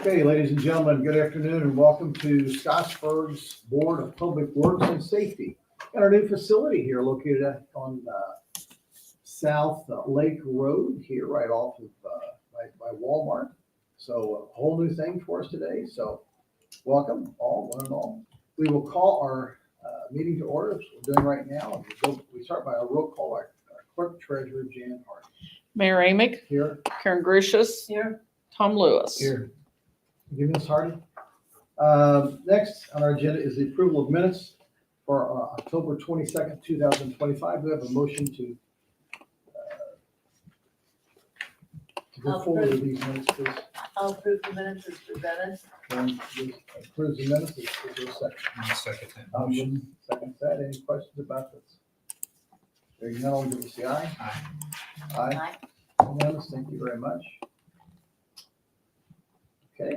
Okay, ladies and gentlemen, good afternoon and welcome to Scottsburg's Board of Public Works and Safety. And our new facility here located on South Lake Road here right off of, by Walmart. So a whole new thing for us today. So welcome all, one and all. We will call our meeting to order, as we're doing right now. We start by a roll call, our clerk treasurer, Jan Hart. Mayor Amick, Here. Karen Gracious. Here. Tom Lewis. Here. Give Ms. Hardy. Next on our agenda is the approval of minutes for October 22nd, 2025. We have a motion to go forward with these minutes, please. I'll approve the minutes as presented. Approve the minutes. Is there a second? I'll second that motion. Second that. Any questions about this? Hearing none, all in favor say aye. Aye. Aye. Unanimous. Thank you very much. Okay.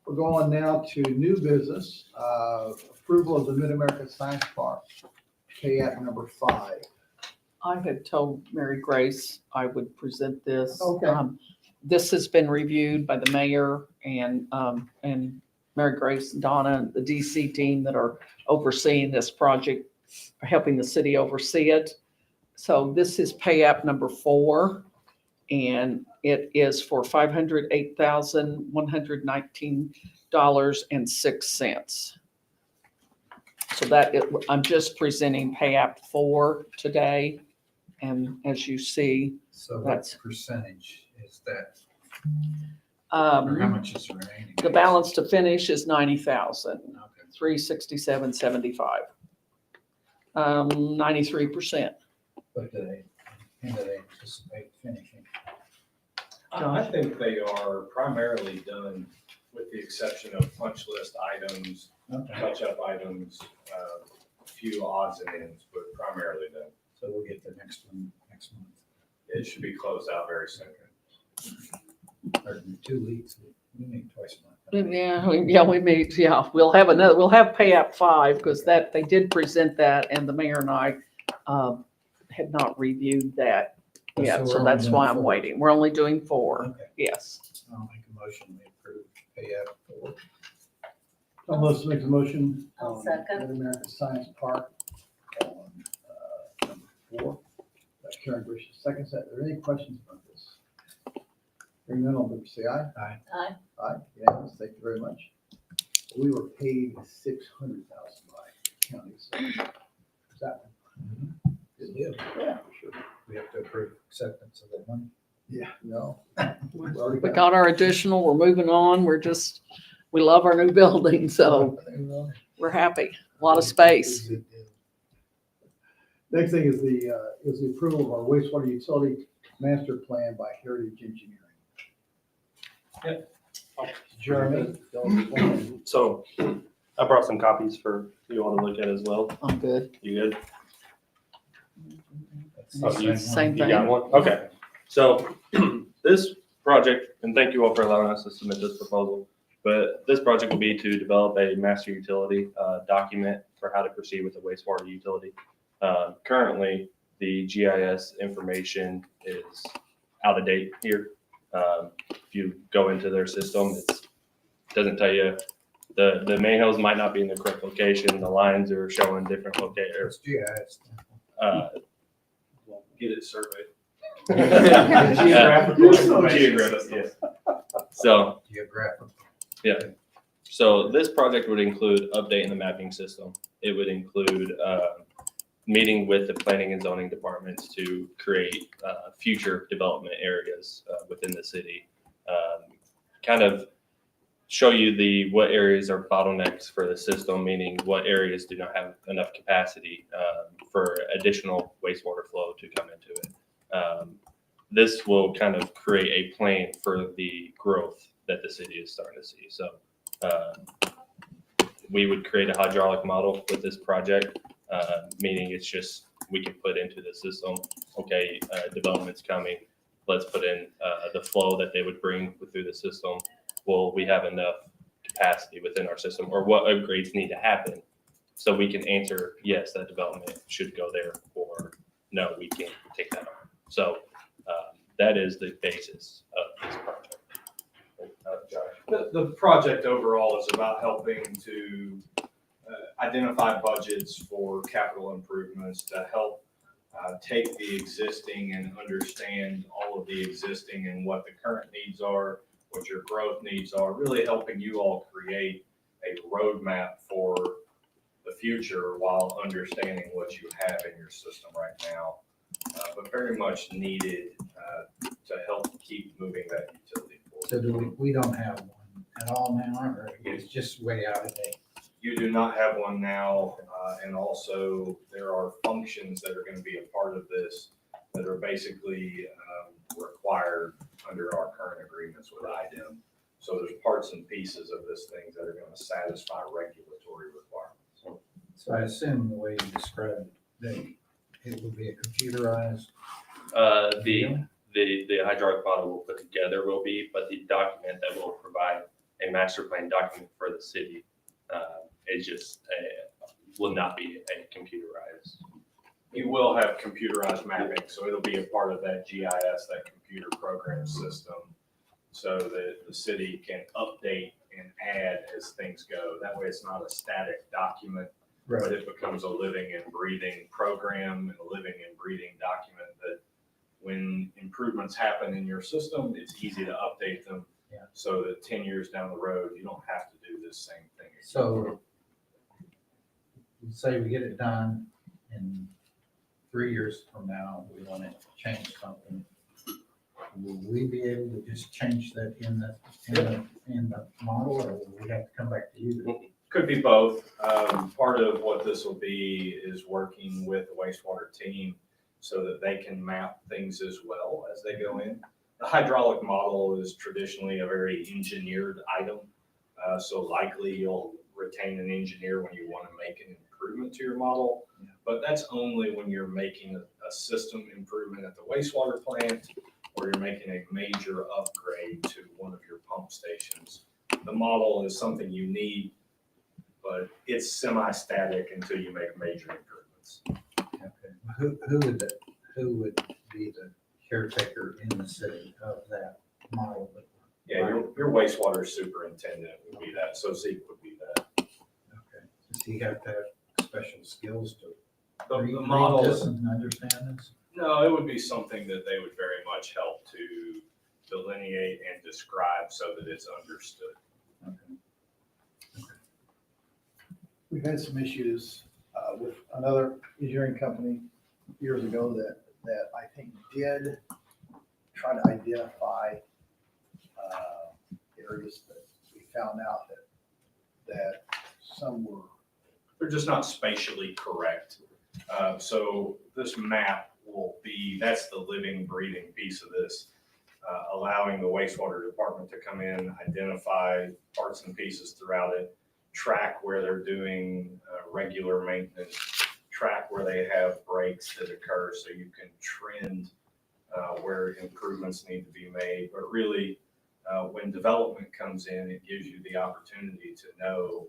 We're going now to new business, approval of the Mid-America Science Park, Pay Act number 5. I had told Mary Grace I would present this. Okay. This has been reviewed by the mayor and Mary Grace and Donna, the DC team that are overseeing this project, are helping the city oversee it. So this is Pay App number 4, and it is for $508,119.06. So I'm just presenting Pay App 4 today. And as you see, So That's- what percentage is that? Or how um, much is remaining? the balance to finish is 90,000, Okay. 367.75. 93%. But when do they anticipate finishing? I think they are primarily done with the exception of punch list items, Okay, touch-up items, a few odds and ends, but primarily done. so we'll get the next one next month, It should be closed out very soon. or in 2 weeks. We meet twice a month. We meet, we'll have Pay App 5 because they did present that and the mayor and I had not reviewed that yet. So So we're that's only why doing I'm 4. waiting. We're only doing 4. Okay, Yes. I'll make a motion, we approve pay app for. Tom Lewis makes a motion. I'll on second. Mid-America Science Park on number 4. Karen Gracious seconds that. Are there any questions about this? Hearing none, all in favor say aye. Aye. Aye. Aye, unanimous, thank you very much. We were paid $600,000 by county, so is that Good deal. Yeah, for sure. We have to approve acceptance of that money. Yeah, no. We got our additional, we're moving on. We love our new building, so we're happy. A lot of space. Good deal. Next thing is the approval of our wastewater utility master plan by Heritage Engineering. Yep. Jeremy. So I brought some copies for you all to look at as well. I'm good. You good? That's the Oh, you- Same You thing. got one? Okay. So this project, and thank you all for allowing us to submit this proposal, but this project will be to develop a master utility document for how to proceed with the wastewater utility. Currently, the GIS information is out of date here. If you go into their system, it doesn't tell you, the manholes might not be in the correct location, the lines are showing different locations. GIS. Get it surveyed. Geographical information. Geographic, yeah. So, Geographic. so this project would include updating the mapping system. It would include meeting with the planning and zoning departments to create future development areas within the city. Kind of show you what areas are bottlenecks for the system, meaning what areas do not have enough capacity for additional wastewater flow to come into it. This will kind of create a plan for the growth that the city is starting to see. So we would create a hydraulic model with this project, meaning it's just we can put into the system, okay, development's coming, let's put in the flow that they would bring through the system. Will we have enough capacity within our system, or what upgrades need to happen so we can answer, yes, that development should go there, or no, we can't take that on. So that is the basis of this project. Josh. The project overall is about helping to identify budgets for capital improvements to help take the existing and understand all of the existing and what the current needs are, what your growth needs are, really helping you all create a roadmap for the future while understanding what you have in your system right now. But very much needed to help keep moving that utility forward. So we don't have one at all now, or it's just way out of date? You do not have one now, and also there are functions that are gonna be a part of this that are basically required under our current agreements with IDEM. So there's parts and pieces of this thing that are gonna satisfy regulatory requirements. So I assume the way you described it, it will be a computerized The hydraulic model we'll put together will be, but the document that will provide a master plan document for the city is just, will not be a computerized. You will have computerized mapping, so it'll be a part of that GIS, that computer program system, so that the city can update and add as things go. That way it's not a static document, but it becomes a living and breathing program and a living and breathing document that when improvements happen in your system, it's easy to update them. Yeah. So that 10 years down the road, you don't have to do this same thing again. So say we get it done in 3 years from now, we want to change something. Will we be able to just change that in the model, or will we have to come back to you? Could be both. Part of what this will be is working with the wastewater team so that they can map things as well as they go in. The hydraulic model is traditionally a very engineered item. So likely you'll retain an engineer when you want to make an improvement to your model. But that's only when you're making a system improvement at the wastewater plant or you're making a major upgrade to one of your pump stations. The model is something you need, but it's semi-static until you make major improvements. Okay. Who would be the caretaker in the city of that model? Yeah, your wastewater superintendent would be that, so Zeke would be that. Okay. Does he have to have special skills to The read model, this and understand this? no, it would be something that they would very much help to delineate and describe so that it's understood. We've had some issues with another engineering company years ago that I think did try to identify areas that we found out that some were. They're just not spatially correct. So this map will be, that's the living, breathing piece of this, allowing the wastewater department to come in, identify parts and pieces throughout it, track where they're doing regular maintenance, track where they have breaks that occur so you can trend where improvements need to be made. But really, when development comes in, it gives you the opportunity to know,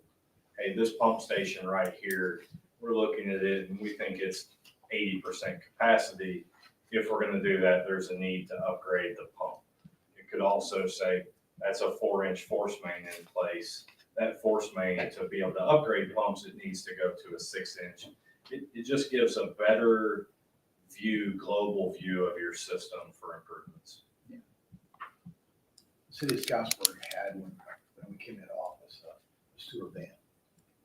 hey, this pump station right here, we're looking at it and we think it's 80% capacity. If we're gonna do that, there's a need to upgrade the pump. It could also say, that's a 4-inch force main in place. That force main, to be able to upgrade pumps, it needs to go to a 6-inch. It just gives a better view, global view of your system for improvements. City of Scottsburg had when we came into office, a sewer ban.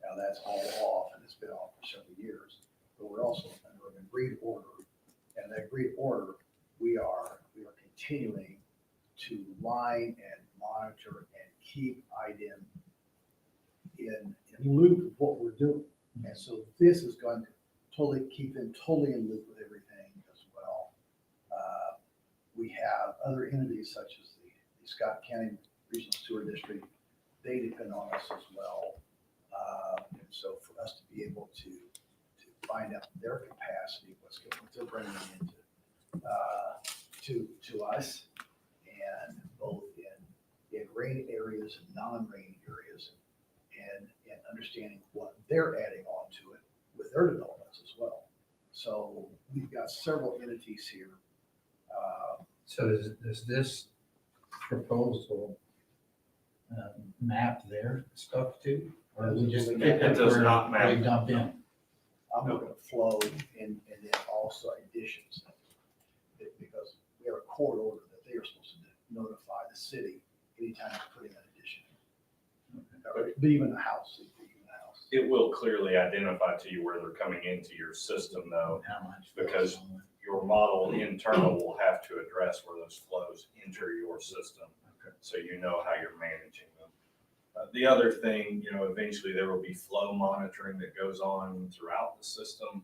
Now that's all off and it's been off for several years, but we're also under an agreed order. And that agreed order, we are continuing to line and monitor and keep IDEM in loop of what we're doing. And so this is going to totally keep them totally in loop with everything as well. We have other entities such as the Scott County Regional Sewer District. They depend on us as well. And so for us to be able to find out their capacity, what they're bringing into to us, and both in rain areas and non-rain areas, and understanding what they're adding on to it with their developments as well. So we've got several entities here. So does this proposal map their stuff too? Or we just? It does not map. They dump in. I'm looking at flow and then also additions. Because we have a court order that they are supposed to notify the city anytime they put in an addition. Or even a house, even a house. It will clearly identify to you where they're coming into your system though. How much? Because your model internal will have to address where those flows enter your system. Okay. So you know how you're managing them. The other thing, eventually there will be flow monitoring that goes on throughout the system.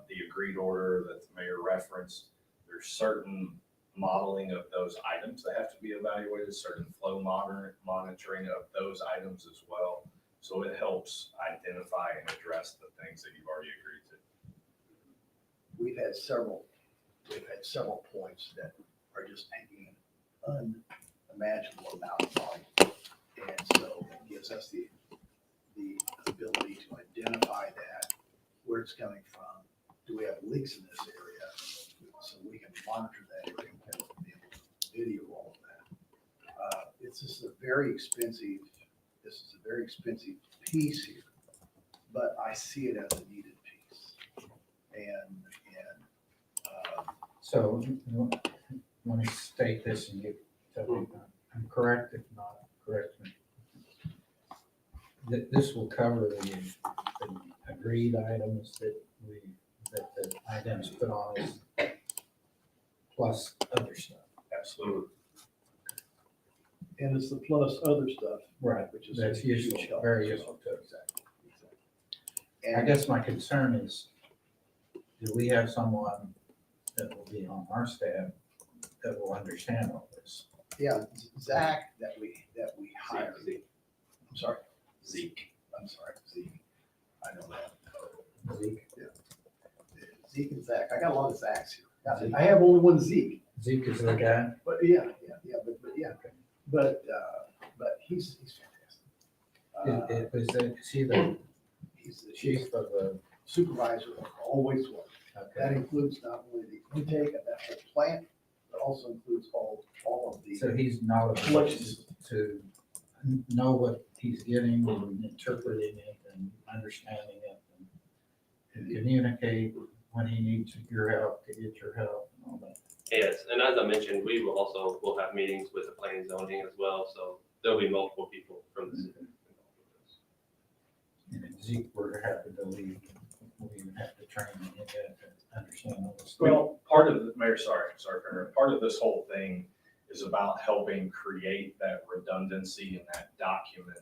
The agreed order that the mayor referenced, there's certain modeling of those items that have to be evaluated, certain flow monitoring of those items as well. So it helps identify and address the things that you've already agreed to. We've had several points that are just taking an unimaginable amount of volume. And so it gives us the ability to identify that, where it's coming from. Do we have leaks in this area? So we can monitor that area and be able to video all of that. This is a very expensive piece here, but I see it as a needed piece. So, let me state this and you tell me if I'm correct, if not, correct me. This will cover the agreed items that the items put on us, plus other stuff. Absolutely. And it's the plus other stuff, Right. which is. That's a huge useful, help. very useful too. Exactly. I And guess my concern is, do we have someone that will be on our staff that will understand all this? yeah, Zach that we hired. I'm sorry, Zeke. I'm sorry, Zeke. I know that. Zeke? Zeke and Zach. I got a lot of Zachs here. I have only one Zeke, Zeke is the guy? but but he's fantastic. Is he the He's the chief of the, supervisor of all wastewater. That okay, includes not only the intake of that whole plant, but also includes all of the. so he's knowledgeable to know what he's getting and interpreting it and understanding it and communicate when he needs your help to get your help and all that. Yes, and as I mentioned, we'll have meetings with the planning and zoning as well, so there'll be multiple people from the city. And if Zeke were to happen to leave, we would have to train him to understand all this. Well, part of the, Mayor, sorry, part of this whole thing is about helping create that redundancy in that document,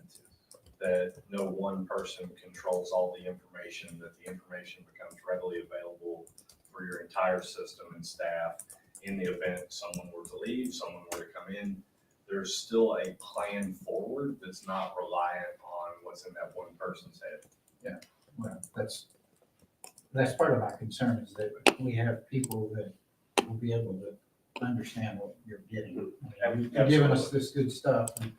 that no one person controls all the information, that the information becomes readily available for your entire system and staff. In the event someone were to leave, someone were to come in, there's still a plan forward that's not reliant on what's in that one person's head. Well, that's part of my concern is that we have people that will be able to understand what you're getting. I mean, You're giving us this good stuff, and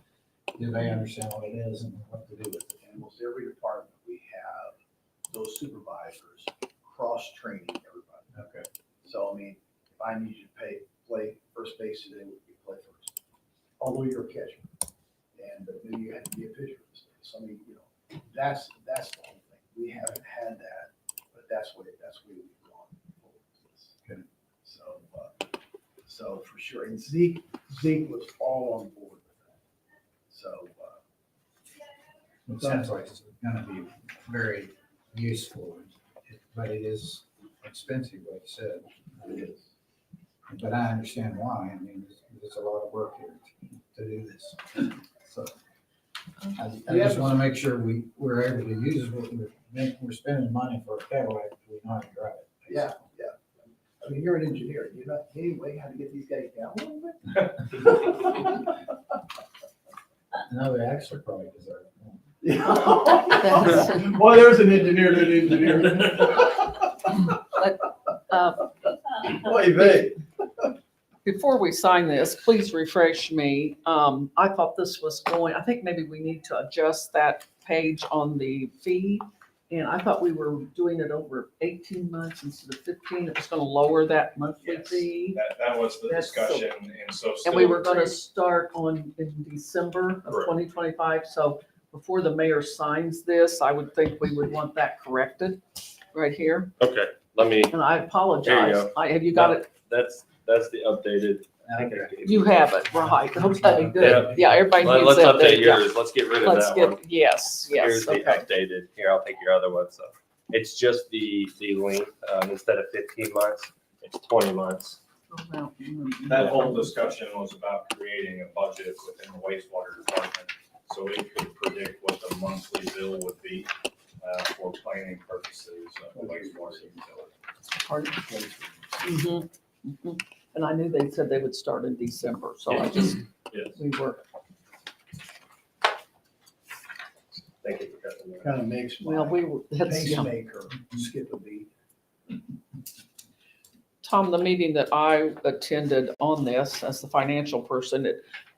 do they understand what it is and what to do with it? In almost every department, we have those supervisors cross-training everybody. Okay. So, I mean, if I need you to play first base today, you play first. Although you're a catcher. But maybe you had to be a pitcher. So, I mean, that's the whole thing. We haven't had that, but that's where we've gone forward with this. Good. So for sure. And Zeke was all on board with that. So, It sounds like it's gonna be very useful, but it is expensive, like you said. it is. But I understand why. I mean, there's a lot of work here to do this. So I just want to make sure we're able to use what we're spending money for a Cadillac, we know how to drive it. Yeah. I mean, you're an engineer. You're not anyway how to get these guys down a little bit. No, they actually probably deserve it. Yeah. Boy, there's an engineer to an engineer. Boy, they. Before we sign this, please refresh me. I thought this was I think maybe we need to adjust that page on the fee And I thought we were doing it over 18 months instead of 15. It was gonna lower that monthly Yes. fee. That was the That's so- discussion, and so. And we still were gonna agreed. start in December of Correct. 2025, so before the mayor signs this, I would think we would want that corrected right here. Okay, let me, And I apologize. go. Have you got it? that's the updated. You have it, right, okay, good. Yeah, everybody needs Let's that. update Yeah. yours. Let's get rid of Let's that one. get, yes, Here's yes, the okay. updated. Here, I'll take your other one. So it's just the length, instead of 15 months, it's 20 months. That whole discussion was about creating a budget within the wastewater department, so it could predict what the monthly bill would be, for planning purposes of the wastewater utility. Mhm, mhm. And I knew they said they would start in December, so I just, Yes. we were, Thank you for cutting that. Kind of makes well, my we were, that's, yeah. pacemaker skip a beat. Tom, the meeting that I attended on this as the financial person,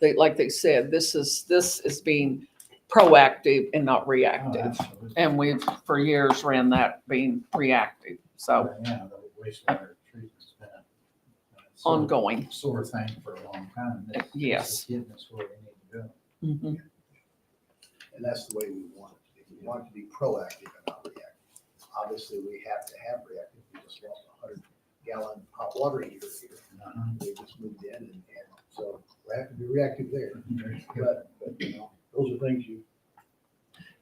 like they said, this is being proactive and not Oh, reactive. absolutely. And we've, for years, ran that being reactive, so Yeah, the wastewater treatment's been a sore- ongoing. sore thing for a long time. This- this Yes. is getting us where we need to go. Mhm. And that's the way we want it to be. We want it to be proactive and not reactive. Obviously, we have to have reactive. We just lost a 100-gallon hot water heater here. Uh-huh. They just moved in and so we have to be reactive there. Very good. But, those are things you,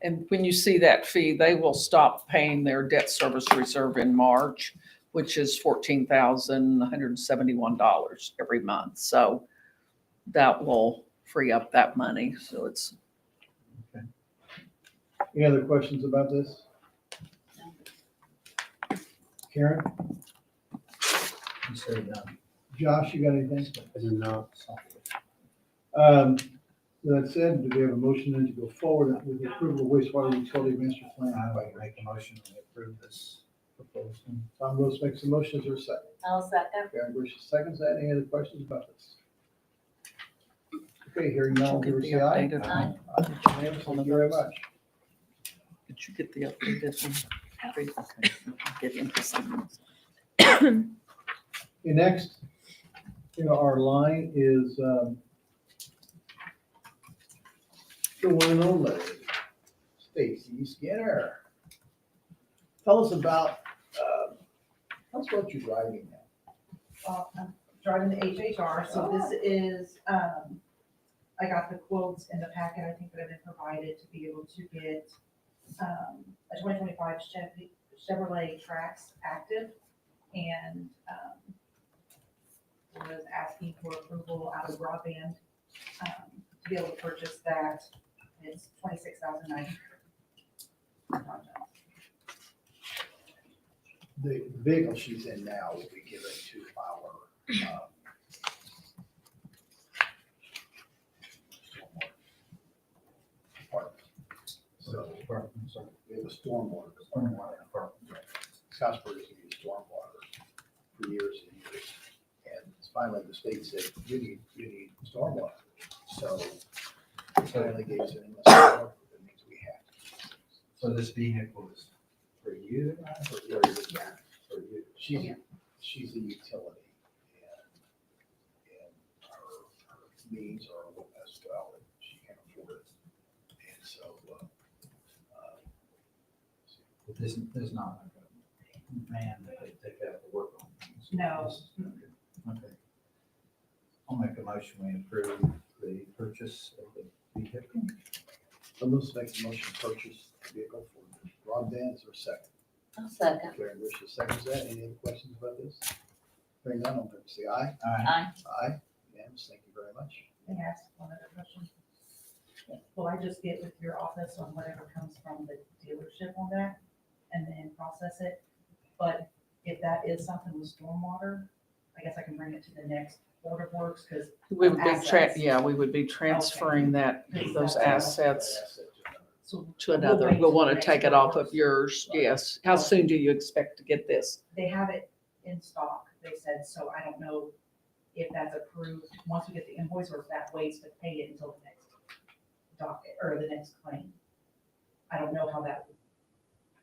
And when you see that fee, they will stop paying their debt service reserve in March, which is $14,171 every month. So that will free up that money. So it's, any other questions about this? Karen, Consider that. Josh, you got anything? I do not. That said, do we have a motion then to go forward with the approval of wastewater utility master plan? I would make a motion to approve this proposal. Tom Rose makes a motion. Is there a second? I'll second. Karen Bush seconds that. Any other questions about this? Okay, hearing none, all in favor, get the say aye. updated Aye. one. Unanimous. Thank you very much. Did you get the updated one? Okay, I'll get him to sign this. Okay, next, our line is, the one and only Stacy Skinner. Tell us about your driving now. Well, I'm driving the HHR, so this is, I got the quotes in the packet, I think that have been provided to be able to get, a 2025 Chevrolet Trax Active, and, was asking for approval out of broadband, to be able to purchase that. It's $26,900. The vehicle she's in now will be given to our, department. So we have a stormwater department. Scottsburg has used stormwater for years and years. And finally, the state said, you need stormwater. So finally gave us an stormwater, that means we have. So this vehicle is for you? For you. She's a utility and her needs are as well, and she can afford it. And so, But there's not like a man that they have to work on things. No. Okay. I'll make a motion, we approve the purchase of the vehicle. Melissa makes a motion to purchase the vehicle for broadband. Is there a second? I'll second. Karen Bush seconds that. Any other questions about this? Hearing none, all in favor say aye. Aye. Aye. Aye. Unanimous. Thank you very much. Can I ask one other question? Will I just get with your office on whatever comes from the dealership on that and then process it? But if that is something with stormwater, I guess I can bring it to the next Board of Works, because We would be, Assets. we would be transferring those assets so to another. wait We'll till want the to next take it Board of off of Works. yours, yes. How soon do you expect to get this? they have it in stock, they said, so I don't know if that's approved, once we get the invoice, or if that waits to pay it until the next docket, or the next claim. I don't know how that,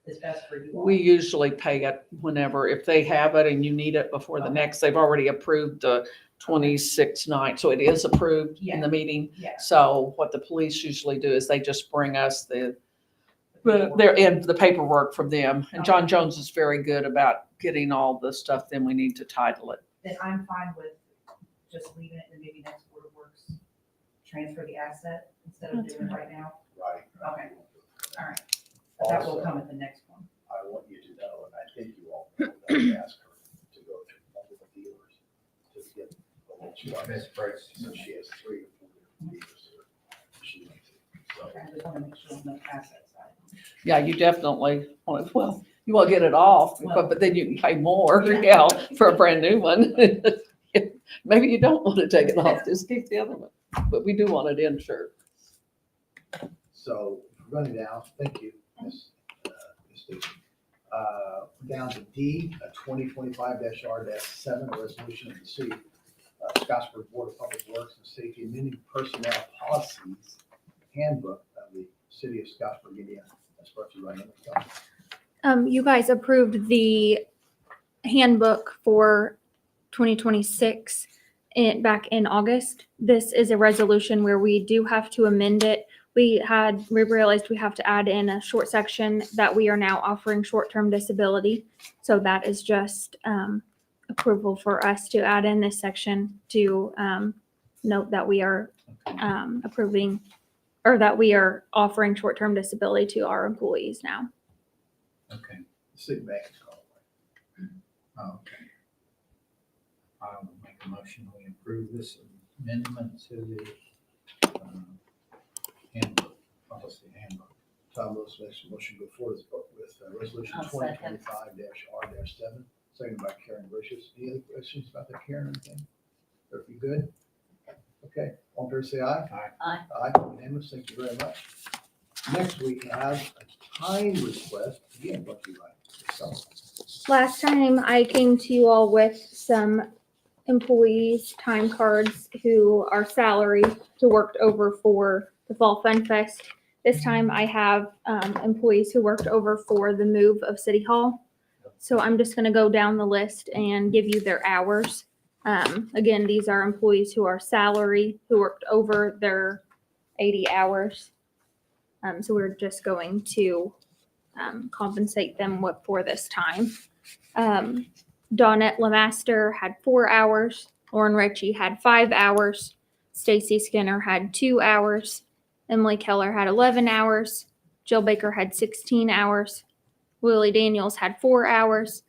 is best for you all? We usually pay it whenever, if they have it and you need it before the Okay. next, they've already approved the 26th night, so it is approved in the meeting. Yeah. So what the police usually do is they just bring us they're in the paperwork from them. And John Okay. Jones is very good about getting all the stuff, then we need to title it. Then I'm fine with just leaving it and maybe next Board of Works, transfer the asset instead of That's doing it right now. Right. Okay. All right. But that will Also, come at the next one. I want you to know, and I think you all know, that I asked her to go through multiple dealers to get the whole truck. Best price. So she has 3 or 4 different dealers here. She likes it. So, Okay, I just want to make sure on the asset side. Yeah, you definitely want it, well, you want to get it off, Well- but then you can pay more, Yeah. for a brand new one. Maybe you don't want to take it off, just keep the other one, but we do want it insured. so running down, thank you, Ms. Stacy. Down to D, a 2025-R-7, a resolution of the city, Scottsburg Board of Public Works and Safety, amending personnel policies handbook of the city of Scottsburg, Indiana. That's brought to you by Ms. You guys approved the handbook for 2026 back in August. This is a resolution where we do have to amend it. We realized we have to add in a short section that we are now offering short-term disability. So that is just approval for us to add in this section to note that we are approving, or that we are offering short-term disability to our employees now. Okay, City Bank is called. okay. I will make a motion, we approve this amendment to the handbook, policy handbook. Tom Lewis makes a motion to go forward with resolution I'll second. 2025-R-7, seconded by Karen Gracious. Any other questions about that, Karen, or anything? Are you good? Okay, all in favor, say aye. Aye. Aye, unanimous, thank you very much. Next, we have a time request, again, brought to you by yourself. Last time I came to you all with some employees' time cards who are salary who worked over for the Fall Fun Fest. This time I have employees who worked over for the move of City Hall. So I'm just gonna go down the list and give you their hours. Again, these are employees who are salary, who worked over their 80 hours. So we're just going to compensate them for this time. Dawnette Lemaster had 4 hours. Lauren Ritchie had 5 hours. Stacy Skinner had 2 hours. Emily Keller had 11 hours. Jill Baker had 16 hours. Willie Daniels had 4 hours.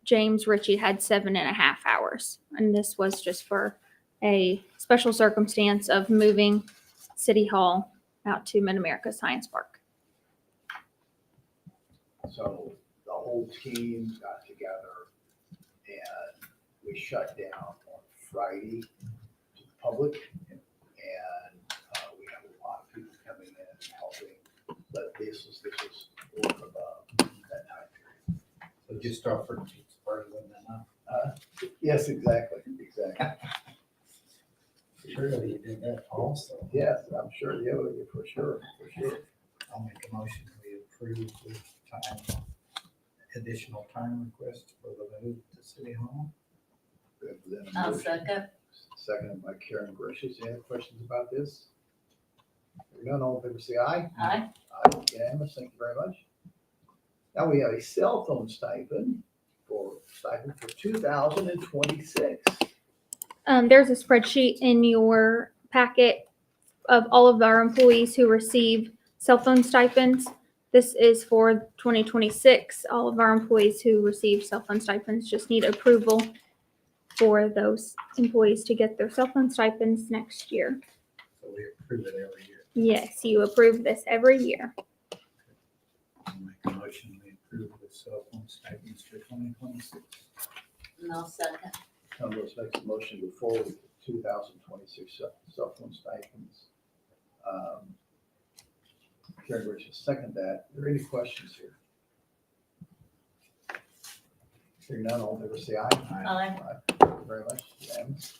James Ritchie had 7.5 hours. And this was just for a special circumstance of moving City Hall out to Mid-America Science Park. So the whole team got together and we shut down on Friday to the public. And we have a lot of people coming in and helping, but this was over that time period. So just offer to spread them enough. Yes, exactly. Surely you did that also. Yes, I'm sure, yeah, for sure. I'll make a motion, we approve the time, additional time request for the move to City Hall. Good, then a I'll motion. second. Seconded by Karen Gracious. Any other questions about this? Hearing none, all in favor say aye. Aye. Aye, unanimous, thank you very much. Now we have a cell phone stipend for 2026. There's a spreadsheet in your packet of all of our employees who receive cell phone stipends. This is for 2026. All of our employees who receive cell phone stipends just need approval for those employees to get their cell phone stipends next year. So we approve it every year. Yes, you approve this every year. I'll make a motion, we approve the cell phone stipends for 2026. And I'll second. Tom Lewis makes a motion to go forward with the 2026 cell phone stipends. Karen Gracious, second that. Are there any questions here? Hearing none, all in favor say aye. Aye. Thank you very much. Unanimous.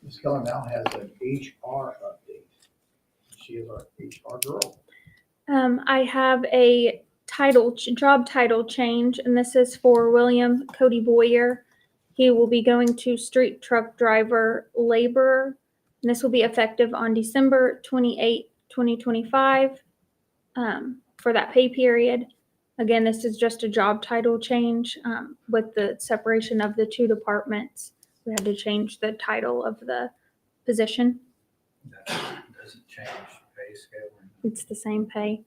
Ms. Keller now has an HR update. She is our HR girl. I have a job title change, and this is for William Cody Boyer. He will be going to street truck driver laborer, and this will be effective on December 28, 2025, for that pay period. Again, this is just a job title change. With the separation of the two departments, we had to change the title of the position. That doesn't change pay scale. It's the same pay.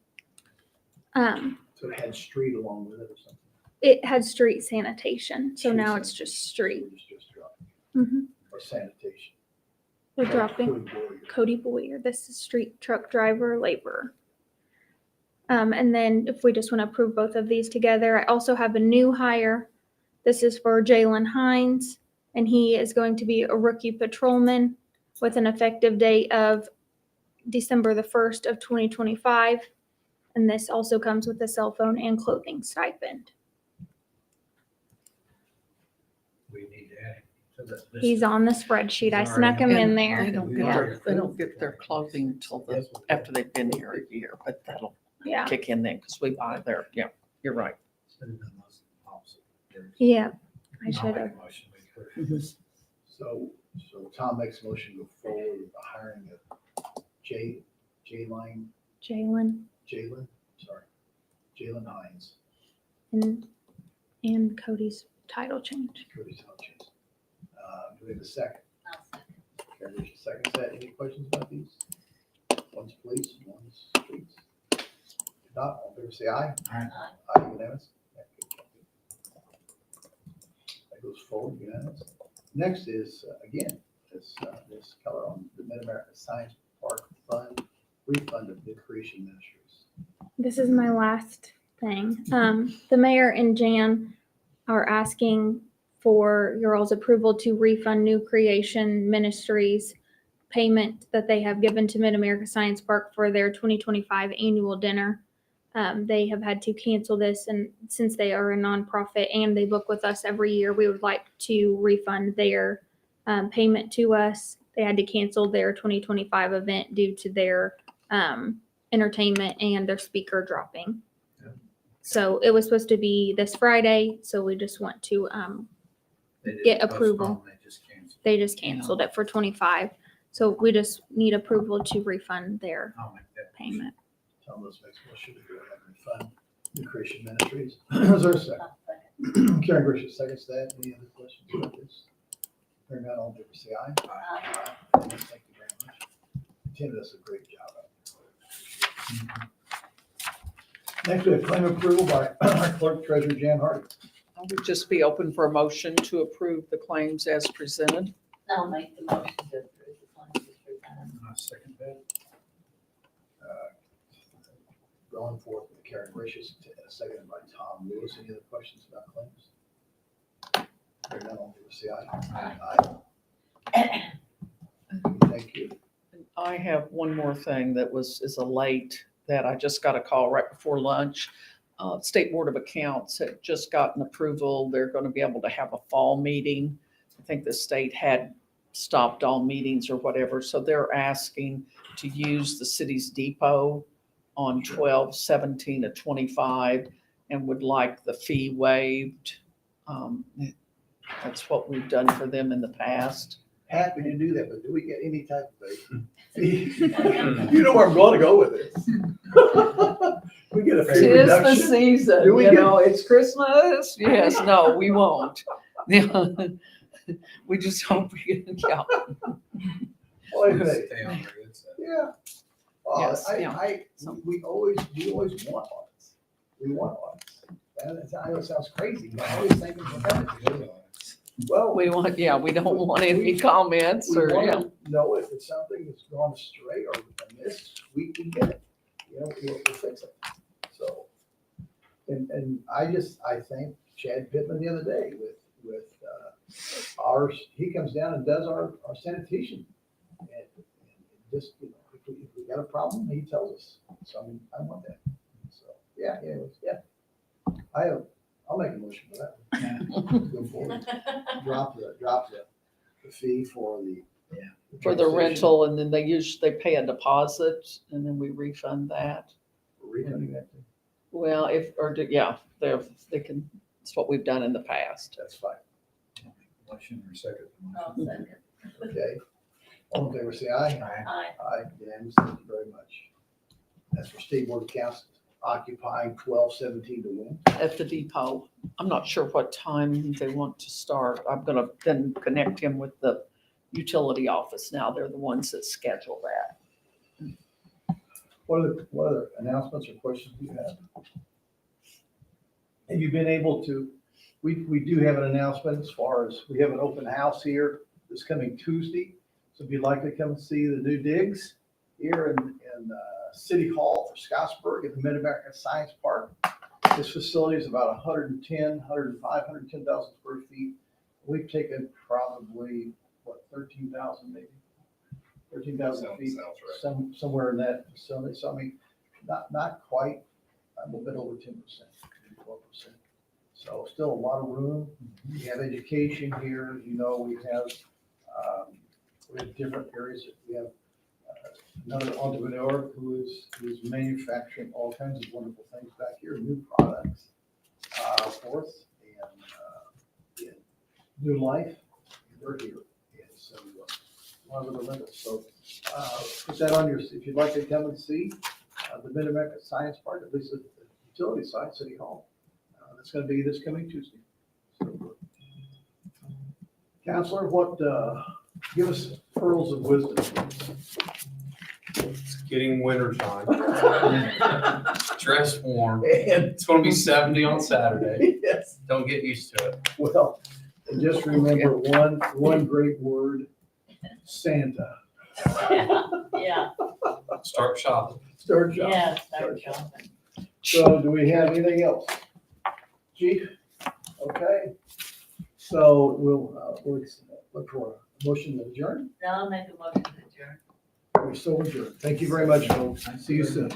So it had street along with it or something. It had street sanitation, so now it's just street. It's just dropping, Mhm. or sanitation. We're dropping Cody Boyer. Cody Boyer. This is street truck driver laborer. And then if we just want to approve both of these together, I also have a new hire. This is for Jalen Hines, and he is going to be a rookie patrolman with an effective date of December the 1st of 2025. And this also comes with a cell phone and clothing stipend. We need to add him to the list. He's on the spreadsheet. I He's snuck him already- in And there. They don't get Yeah. they don't get their clothing until after they've been here a year, but that'll Yeah. kick in then because we buy their, yeah, you're right. Should have done those opposite. Yeah, I I'll should make have. a motion, we approve. So Tom makes a motion to go forward with the hiring of Jalen Hines, and Cody's title change. Cody's Hutchins. Do we have a second? I'll second. Karen Richard seconds that. Any questions about these? One's police, one's streets. If not, all in favor say aye. Aye. Aye, unanimous. That goes forward, unanimous. Next is, again, this color on the Mid-America Science Park Fund, refund of New Creation Ministries. This is my last thing. The mayor and Jan are asking for your all's approval to refund New Creation Ministries payment that they have given to Mid-America Science Park for their 2025 annual dinner. They have had to cancel this, and since they are a nonprofit and they book with us every year, we would like to refund their payment to us. They had to cancel their 2025 event due to their entertainment and their speaker dropping. Yeah. So it was supposed to be this Friday, so we just want to, They didn't get postpone, approval. They just canceled. they just canceled it for 25. So we just need approval to refund their I'll make that. payment. Tom Lewis makes a motion to go ahead and refund New Creation Ministries. Is there a second? I'll second. Karen Richard seconds that. Any other questions about this? Hearing none, all in favor say aye. Aye. Thank you very much. Tim does a great job out there. Next, we have claim approval by our clerk treasurer Jan Hardy. I would just be open for a motion to approve the claims as presented. I'll make the motion to approve the claims as presented. I'll second that. Going forth with Karen Richard, seconded by Tom Lewis. Any other questions about claims? Hearing none, all in favor say aye. Aye. Thank you. I have one more thing that is a late, that I just got a call right before lunch. State Board of Accounts had just gotten approval. They're going to be able to have a fall meeting. I think the state had stopped all meetings or whatever, so they're asking to use the city's depot on 12/17 of 25 and would like the fee waived. That's what we've done for them in the past. Happy to do that, but do we get any type of fee? You know where I'm going to go with this. We get a fee Tis the reduction. season, Do we you get- know, it's Christmas. Yes, no, we won't. Yeah. We just hope we get, yeah. Wait a minute. Stay on there, it's, Yeah. Well, Yes, yeah. we always want audits. We want audits. I know it sounds crazy, but I always think it's repetitive. Well, We want, yeah, we don't want any comments we or, yeah. want to know if it's something that's gone astray or amiss, we can get it. You know, we'll fix it. So, and I thanked Chad Pittman the other day with he comes down and does our sanitation. And just, you know, if we got a problem, he tells us. So I want that. So, yeah. I'll make a motion for that. Go forward. Drop the fee for the. Yeah. For the train station. rental, and then they pay a deposit and then we refund that. Refunding that. Well, they can, it's what we've done in the past. That's fine. Motion or second? I'll second. Okay. All in favor, say aye. Aye. Aye. Aye, unanimous, thank you very much. That's for State Board of Accounts occupying 1217 to win. At the depot. I'm not sure what time they want to start. I'm gonna then connect him with the utility office now. They're the ones that schedule that. What other announcements or questions do you have? Have you been able to, we do have an announcement as far as, we have an open house here this coming Tuesday. So if you'd like to come and see the new digs here in City Hall for Scottsburg at the Mid-America Science Park. This facility is about 110,000 square feet. We've taken probably, 13,000 maybe? 13,000 feet. Sounds right. Somewhere in that facility. So I mean, not quite, a little bit over 10%, maybe 12%. So still a lot of room. We have education here. You know, we have different areas. We have another entrepreneur who's manufacturing all kinds of wonderful things back here, new products for us, and new life. They're here. And so a lot of the limits. So put that on your, if you'd like to come and see the Mid-America Science Park, at least the utility side, City Hall. That's going to be this coming Tuesday. So, Counselor, give us pearls of wisdom, please. It's getting winter time. Dress warm. And, It's gonna be 70 on Saturday. yes, Don't get used to it. well, and just remember one great word, Santa. Yeah, Start shopping. Start shopping. yeah, start shopping. So do we have anything else? Chief? Okay. So we'll look for a motion to adjourn. Now I'll make a motion to adjourn. We're so adjourned. Thank you very much, folks. See you soon.